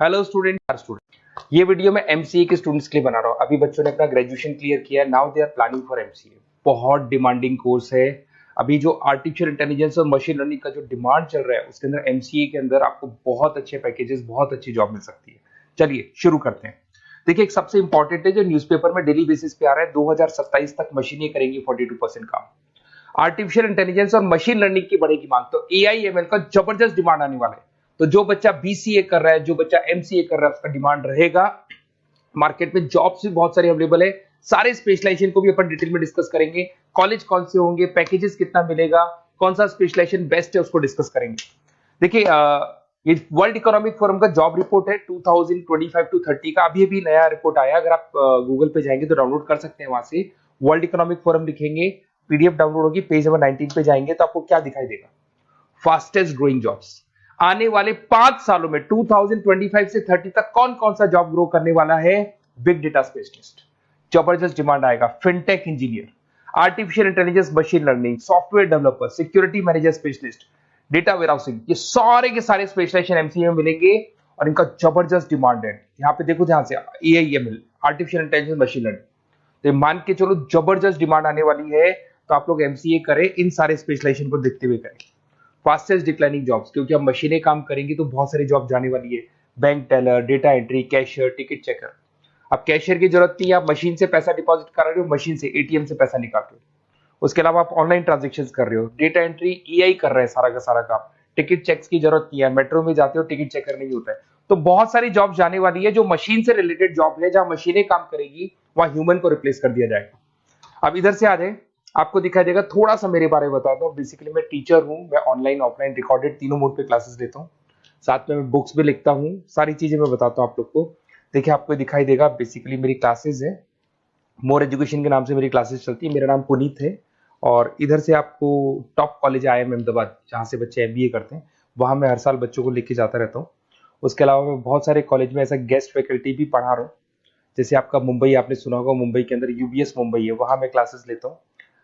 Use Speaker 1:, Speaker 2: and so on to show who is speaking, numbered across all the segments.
Speaker 1: Hello student, ये video मैं MCA के स्टूडेंट्स के लिए बना रहा हूँ। अभी बच्चों ने अपना ग्रेजुएशन क्लियर किया है, now they are planning for MCA. बहुत डिमांडिंग कोर्स है। अभी जो आर्टिफिशियल इंटेलिजेंस और मशीन लर्निंग का जो डिमांड चल रहा है उसके अंदर एमसीए के अंदर आपको बहुत अच्छे पैकेजेस, बहुत अच्छी जॉब मिल सकती है। चलिए शुरू करते हैं। देखिए, एक सबसे इंपॉर्टेंट है जो न्यूज़पेपर में डेली बेसिस पे आ रहा है, 2027 तक मशीनें करेंगी 42% काम। आर्टिफिशियल इंटेलिजेंस और मशीन लर्निंग की बढ़ेगी मांग, तो एआई एमएल का जबरदस्त डिमांड आने वाला है। तो जो बच्चा बीसीए कर रहा है, जो बच्चा एमसीए कर रहा है, उसका डिमांड रहेगा। मार्केट में जॉब्स भी बहुत सारी अवेलेबल है। सारे स्पेशलाइजेशन को भी अपन डिटेल में डिस्कस करेंगे। कॉलेज कौन से होंगे, पैकेजेस कितना मिलेगा, कौन सा स्पेशलाइजेशन बेस्ट है, उसको डिस्कस करेंगे। देखिए, ये वर्ल्ड इकोनॉमिक फोरम का जॉब रिपोर्ट है 2025 टू 30 का। अभी अभी नया रिपोर्ट आया, अगर आप गूगल पे जाएंगे तो डाउनलोड कर सकते हैं। वहां से वर्ल्ड इकोनॉमिक फोरम लिखेंगे, पीडीएफ डाउनलोड होगी, पेज नंबर 19 पे जाएंगे तो आपको क्या दिखाई देगा, फास्टेस्ट ग्रोइंग जॉब्स। आने वाले 5 सालों में 2025 से 30 तक कौन कौन सा जॉब ग्रो करने वाला है। बिग डेटा स्पेशलिस्ट, जबरदस्त डिमांड आएगा। Fintech engineer, artificial intelligence machine learning, software developer, security manager specialist, data warehousing, ये सारे के सारे स्पेशलाइजेशन एमसीए में मिलेंगे और इनका जबरदस्त डिमांड है। यहाँ पे देखो, ध्यान से, AIML, artificial intelligence machine learning, तो मान के चलो जबरदस्त डिमांड आने वाली है। तो आप लोग एमसीए करें, इन सारे स्पेशलाइजेशन को देखते हुए करें। फास्टेस्ट डिक्लाइनिंग जॉब्स, क्योंकि अब मशीनें काम करेंगी तो बहुत सारी जॉब जाने वाली है। Bank teller, data entry, cashier, ticket checker. अब कैशियर की जरूरत नहीं है, आप मशीन से पैसा डिपॉजिट कर रहे हो, मशीन से एटीएम से पैसा निकाल रहे हो। उसके अलावा आप ऑनलाइन ट्रांजेक्शन कर रहे हो। डेटा एंट्री एआई कर रहा है सारा का सारा काम। टिकट चेक्स की जरूरत नहीं है, मेट्रो में जाते हो टिकट चेकर नहीं होता है। तो बहुत सारी जॉब जाने वाली है जो मशीन से रिलेटेड जॉब है, जहां मशीनें काम करेगी वहां ह्यूमन को रिप्लेस कर दिया जाएगा। अब इधर से आ जाए, आपको दिखाई देगा। थोड़ा सा मेरे बारे में बता दो। बेसिकली मैं टीचर हूँ, मैं ऑनलाइन ऑफलाइन रिकॉर्डेड तीनों मोड पे क्लासेस लेता हूँ। साथ में मैं बुक्स भी लिखता हूँ, सारी चीजें मैं बताता हूँ आप लोग को। देखिए, आपको दिखाई देगा, बेसिकली मेरी क्लासेस है, मोर एजुकेशन के नाम से मेरी क्लासेस चलती है। मेरा नाम पुनीत है और इधर से आपको टॉप कॉलेज IIM अहमदाबाद, जहाँ से बच्चे MBA करते हैं, वहाँ मैं हर साल बच्चों को लेके जाता रहता हूँ। उसके अलावा मैं बहुत सारे कॉलेज में ऐसा गेस्ट फैकल्टी भी पढ़ा रहा हूँ। जैसे आपका मुंबई, आपने सुना होगा, मुंबई के अंदर यूबीएस मुंबई है, वहाँ मैं क्लासेस लेता हूँ।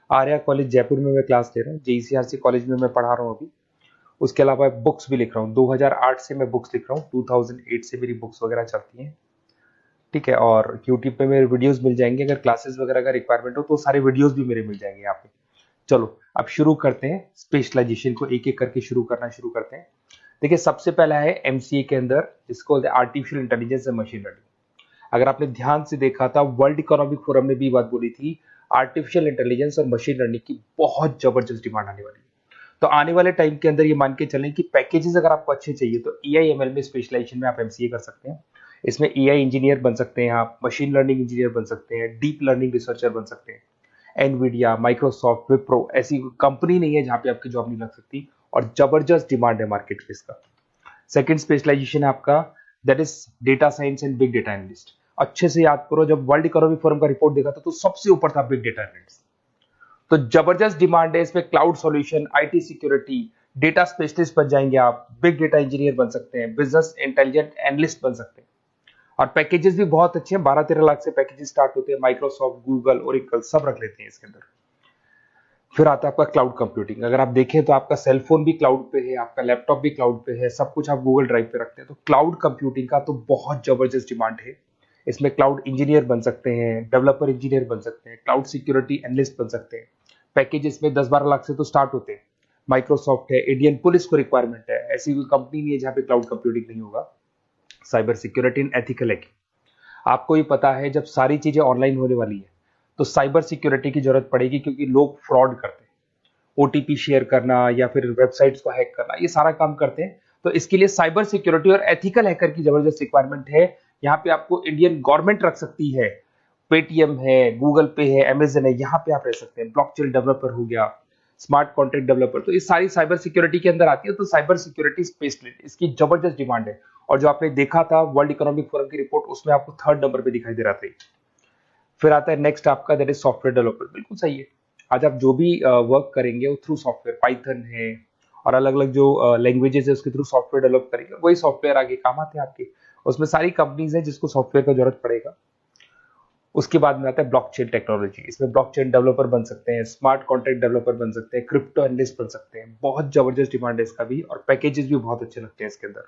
Speaker 1: आर्या कॉलेज जयपुर में मैं क्लास ले रहा हूँ। जेईसीआरसी कॉलेज में मैं पढ़ा रहा हूँ अभी। उसके अलावा बुक्स भी लिख रहा हूँ। 2008 से मैं बुक्स लिख रहा हूँ, 2008 से मेरी बुक्स वगैरह चलती हैं। ठीक है, और यूट्यूब पे मेरे वीडियोस मिल जाएंगे। अगर क्लासेस वगैरह का रिक्वायरमेंट हो तो सारे वीडियोस भी मेरे मिल जाएंगे यहाँ पे। चलो अब शुरू करते हैं, स्पेशलाइजेशन को एक एक करके शुरू करते हैं। देखिए, सबसे पहला है एमसीए के अंदर, जिसको artificial intelligence and machine learning. अगर आपने ध्यान से देखा था, वर्ल्ड इकोनॉमिक फोरम ने भी बात बोली थी, आर्टिफिशियल इंटेलिजेंस और मशीन लर्निंग की बहुत जबरदस्त डिमांड आने वाली है। तो आने वाले टाइम के अंदर ये मान के चलें कि पैकेजेस अगर आपको अच्छे चाहिए तो एआईएमएल में स्पेशलाइजेशन में आप एमसीए कर सकते हैं। इसमें एआई इंजीनियर बन सकते हैं, आप मशीन लर्निंग इंजीनियर बन सकते हैं, डीप लर्निंग रिसर्चर बन सकते हैं। एनवीडिया, माइक्रोसॉफ्ट, विप्रो, ऐसी कंपनी नहीं है जहां पे आपकी जॉब नहीं लग सकती, और जबरदस्त डिमांड है मार्केट पे इसका। सेकंड स्पेशलाइजेशन है आपका, that is data science and big data analyst. अच्छे से याद करो, जब वर्ल्ड इकोनॉमिक फोरम का रिपोर्ट देखा था तो सबसे ऊपर था बिग डेटा एनालिस्ट। तो जबरदस्त डिमांड है इसमें। Cloud solution, IT security, data specialist बन जाएंगे आप, बिग डेटा इंजीनियर बन सकते हैं, बिजनेस इंटेलिजेंट एनालिस्ट बन सकते हैं। और पैकेजेस भी बहुत अच्छे हैं, 12-13 लाख से पैकेजेस स्टार्ट होते हैं। माइक्रोसॉफ्ट, गूगल, ओरेकल सब रख लेते हैं इसके अंदर। फिर आता है आपका क्लाउड कंप्यूटिंग। अगर आप देखें तो आपका सेलफोन भी क्लाउड पे है, आपका लैपटॉप भी क्लाउड पे है, सब कुछ आप गूगल ड्राइव पे रखते हैं। तो क्लाउड कंप्यूटिंग का तो बहुत जबरदस्त डिमांड है। इसमें क्लाउड इंजीनियर बन सकते हैं, डेवलपर इंजीनियर बन सकते हैं, क्लाउड सिक्योरिटी एनालिस्ट बन सकते हैं। पैकेज इसमें 10-12 लाख से तो स्टार्ट होते हैं। माइक्रोसॉफ्ट है, इंडियन पुलिस को रिक्वायरमेंट है, ऐसी कोई कंपनी नहीं है जहां पे क्लाउड कंप्यूटिंग नहीं होगा। Cyber security and ethical hacking, आपको ही पता है जब सारी चीजें ऑनलाइन होने वाली है तो साइबर सिक्योरिटी की जरूरत पड़ेगी, क्योंकि लोग फ्रॉड करते हैं। ओटीपी शेयर करना या फिर वेबसाइट्स को हैक करना, ये सारा काम करते हैं। तो इसके लिए साइबर सिक्योरिटी और एथिकल हैकर की जबरदस्त रिक्वायरमेंट है। यहाँ पे आपको इंडियन गवर्नमेंट रख सकती है, पेटीएम है, गूगल पे है, अमेजन है, यहाँ पे आप रह सकते हैं। ब्लॉकचेन डेवलपर हो गया, स्मार्ट कॉन्ट्रैक्ट डेवलपर, तो ये सारी साइबर सिक्योरिटी के अंदर आती है। तो साइबर सिक्योरिटी स्पेशलिस्ट, इसकी जबरदस्त डिमांड है। और जो आपने देखा था वर्ल्ड इकोनॉमिक फोरम की रिपोर्ट, उसमें आपको 3rd नंबर पे दिखाई दे रहा था। फिर आता है नेक्स्ट आपका, दैट इज सॉफ्टवेयर डेवलपर। बिल्कुल सही है। आज आप जो भी वर्क करेंगे वो थ्रू सॉफ्टवेयर, पाइथन है और अलग अलग जो लैंग्वेजेस है उसके थ्रू सॉफ्टवेयर डेवलप करेंगे, वही सॉफ्टवेयर आगे काम आते हैं आपके। उसमें सारी कंपनीज है जिसको सॉफ्टवेयर का जरूरत पड़ेगा। उसके बाद में आता है ब्लॉकचेन टेक्नोलॉजी। इसमें ब्लॉकचेन डेवलपर बन सकते हैं, स्मार्ट कॉन्ट्रैक्ट डेवलपर बन सकते हैं, क्रिप्टो एनालिस्ट बन सकते हैं। बहुत जबरदस्त डिमांड है इसका भी, और पैकेजेस भी बहुत अच्छे लगते हैं इसके अंदर।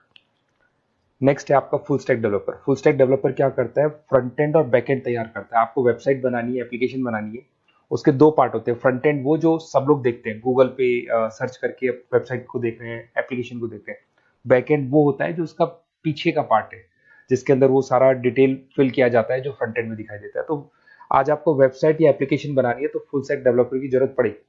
Speaker 1: नेक्स्ट है आपका full stack developer. Full stack developer क्या करता है, फ्रंट एंड और बैक एंड तैयार करता है। आपको वेबसाइट बनानी है, एप्लीकेशन बनानी है, उसके दो पार्ट होते हैं। फ्रंट एंड वो जो सब लोग देखते हैं, गूगल पे सर्च करके वेबसाइट को देख रहे हैं, एप्लीकेशन को देख रहे हैं। बैक एंड वो होता है जो उसका पीछे का पार्ट है, जिसके अंदर वो सारा डिटेल फिल किया जाता है जो फ्रंट एंड में दिखाई देता है। तो आज आपको वेबसाइट या एप्लीकेशन बनानी है तो फुल स्टैक डेवलपर की जरूरत पड़ेगी।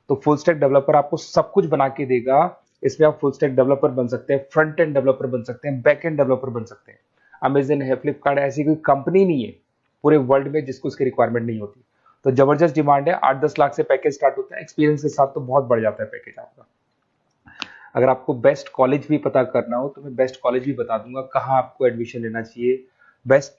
Speaker 1: तो फुल स्टैक डेवलपर आपको सब कुछ बना के देगा। इसमें आप फुल स्टैक डेवलपर बन सकते हैं, फ्रंट एंड डेवलपर बन सकते हैं, बैक एंड डेवलपर बन सकते हैं। अमेजन है, फ्लिपकार्ट, ऐसी कोई कंपनी नहीं है पूरे वर्ल्ड में जिसको उसकी रिक्वायरमेंट नहीं होती। तो जबरदस्त डिमांड है, 8-10 लाख से पैकेज स्टार्ट होता है, एक्सपीरियंस के साथ तो बहुत बढ़ जाता है पैकेज आपका। अगर आपको बेस्ट कॉलेज भी पता करना हो तो मैं बेस्ट कॉलेज भी बता दूंगा, कहाँ आपको एडमिशन लेना चाहिए, बेस्ट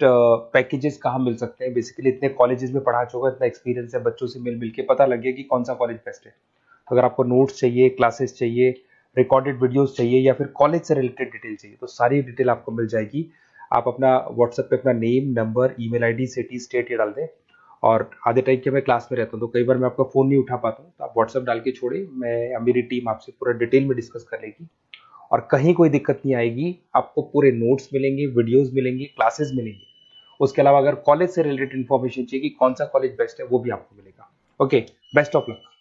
Speaker 1: पैकेजेस कहाँ मिल सकते हैं। बेसिकली इतने कॉलेजेस में पढ़ा चुका, इतना एक्सपीरियंस है, बच्चों से मिल मिल के पता लग गया कि कौन सा कॉलेज बेस्ट है। तो अगर आपको नोट्स चाहिए, क्लासेस चाहिए, रिकॉर्डेड वीडियोस चाहिए, या फिर कॉलेज से रिलेटेड डिटेल चाहिए, तो सारी डिटेल आपको मिल जाएगी। आप अपना व्हाट्सएप पे अपना name, number, email ID, city, state ये डाल दें। और आधे टाइम के मैं क्लास में रहता हूँ तो कई बार मैं आपका फ़ोन नहीं उठा पाता हूँ, तो आप व्हाट्सएप डाल के छोड़े, मैं या मेरी टीम आपसे पूरा डिटेल में डिस्कस कर लेगी। और कहीं कोई दिक्कत नहीं आएगी, आपको पूरे नोट्स मिलेंगे, वीडियोस मिलेंगे, क्लासेस मिलेंगे। उसके अलावा अगर कॉलेज से रिलेटेड इन्फॉर्मेशन चाहिए कि कौन सा कॉलेज बेस्ट है, वो भी आपको मिलेगा। Okay, best of luck.